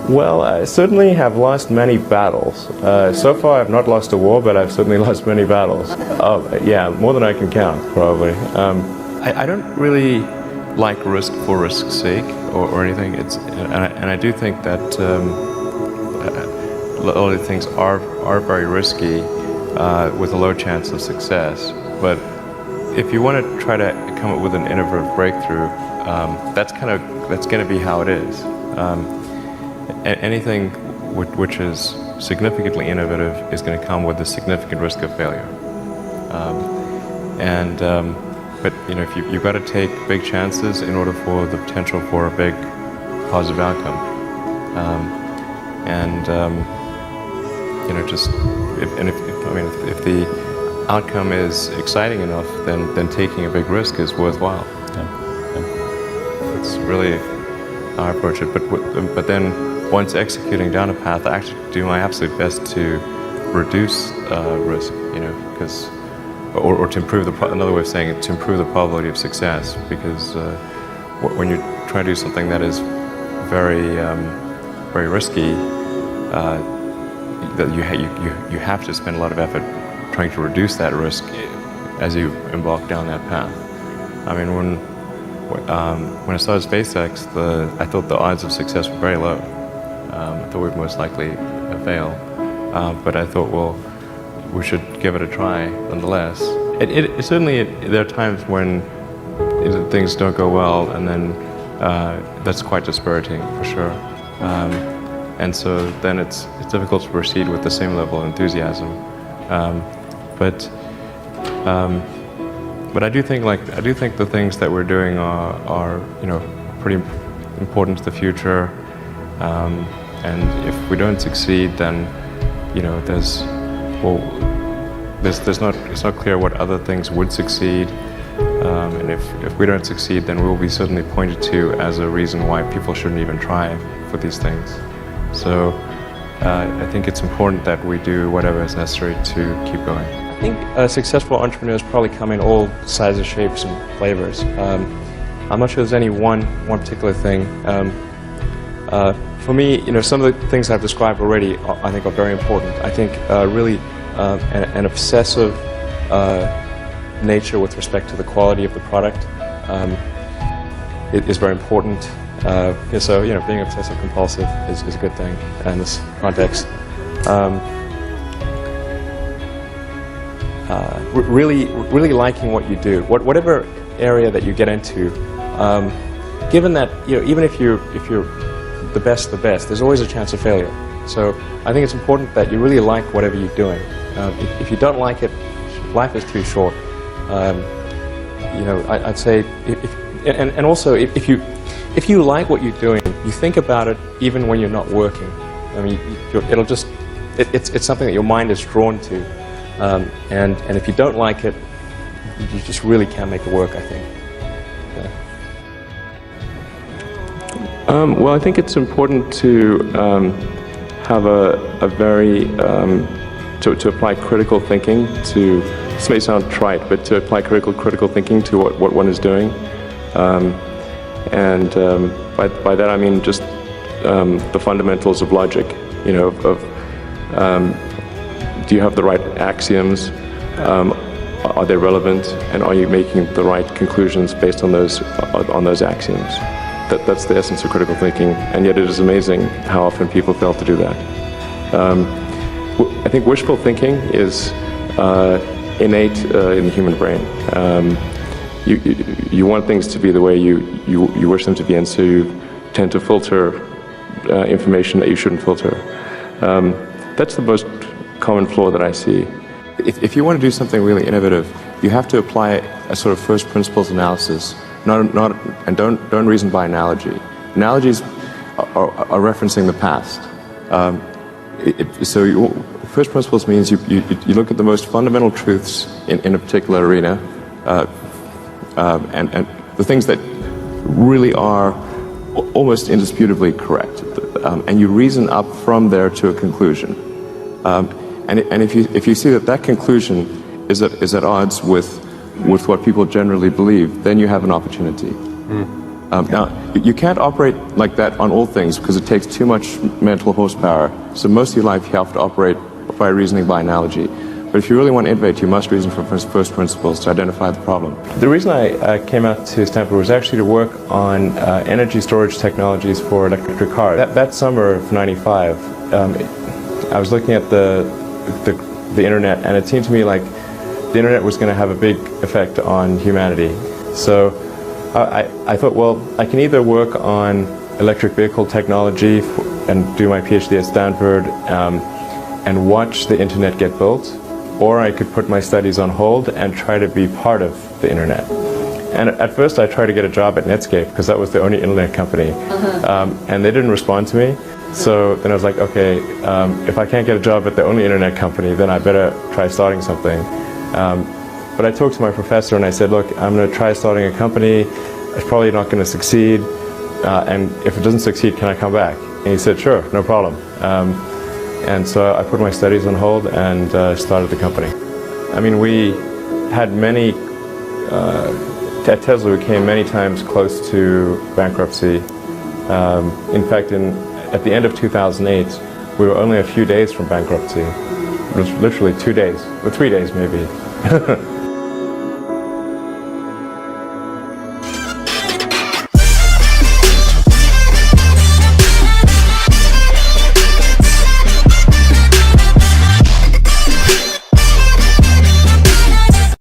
Well, I certainly have lost many battles. So far I've not lost a war, but I've certainly lost many battles. Oh, yeah, more than I can count, probably. I don't really like risk for risk's sake or anything. And I do think that a lot of things are very risky with a low chance of success. But if you want to try to come up with an innovative breakthrough, that's going to be how it is. Anything which is significantly innovative is going to come with a significant risk of failure. But if you've got to take big chances in order for the potential for a big positive outcome. If the outcome is exciting enough, then taking a big risk is worthwhile. It's really how I approach it. But then once executing down a path, I actually do my absolute best to reduce risk. Because. Or to improve another way of saying it, to improve the probability of success, because when you try to do something that is very, very risky, that you have to spend a lot of effort trying to reduce that risk as you embark down that path. I mean, when I started SpaceX, I thought the odds of success were very low. I thought we'd most likely fail, but I thought, well, we should give it a try nonetheless. Certainly there are times when things don't go well, and then that's quite dispiriting for sure. And so then it's difficult to proceed with the same level of enthusiasm. But I do think the things that we're doing are pretty important to the future. And if we don't succeed, then it's not clear what other things would succeed, and if we don't succeed, then we'll be certainly pointed to as a reason why people shouldn't even try for these things. So I think it's important that we do whatever is necessary to keep going. I think successful entrepreneurs probably come in all sizes, shapes, and flavors. I'm not sure there's any one particular thing. For me, some of the things I've described already, I think are very important. I think really an obsessive nature with respect to the quality of the product is very important. So being obsessive compulsive is a good thing in this context. Really liking what you do, whatever area that you get into. Given that even if you're the best, there's always a chance of failure. So I think it's important that you really like whatever you're doing. If you don't like it, life is too short. I'd say, if you like what you're doing, you think about it even when you're not working. I mean, it's something that your mind is drawn to, and if you don't like it, you just really can't make it work, I think. Well, I think it's important to have a very to apply critical thinking to. This may sound trite, but to apply critical thinking to what one is doing, and by that I mean just the fundamentals of logic. Do you have the right axioms? Are they relevant? And are you making the right conclusions based on those axioms? That's the essence of critical thinking, and yet it is amazing how often people fail to do that. I think wishful thinking is innate in the human brain. You want things to be the way you wish them to be, and so you tend to filter information that you shouldn't filter. That's the most common flaw that I see. If you want to do something really innovative, you have to apply a sort of first principles analysis. And don't reason by analogy. Analogies are referencing the past. First principles means you look at the most fundamental truths in a particular arena, and the things that really are almost indisputably correct, and you reason up from there to a conclusion. And if you see that conclusion is at odds with what people generally believe, then you have an opportunity. Now, you can't operate like that on all things because it takes too much mental horsepower. So most of your life you have to operate by reasoning by analogy. But if you really want to innovate, you must reason from first principles to identify the problem. The reason I came out to Stanford was actually to work on energy storage technologies for electric cars. That summer of '95, I was looking at the internet, and it seemed to me like the internet was going to have a big effect on humanity. So I thought, well, I can either work on electric vehicle technology and do my PhD at Stanford and watch the internet get built, or I could put my studies on hold and try to be part of the internet. And at first I tried to get a job at Netscape because that was the only internet company, and they didn't respond to me. So then I was like, okay, if I can't get a job at the only internet company, then I better try starting something. But I talked to my professor and I said, look, I'm going to try starting a company. It's probably not going to succeed, and if it doesn't succeed, can I come back? And he said, sure, no problem. And so I put my studies on hold and started the company. I mean, we had many, at Tesla we came many times close to bankruptcy. In fact, at the end of 2008, we were only a few days from bankruptcy. It was literally 2 days, or 3 days maybe.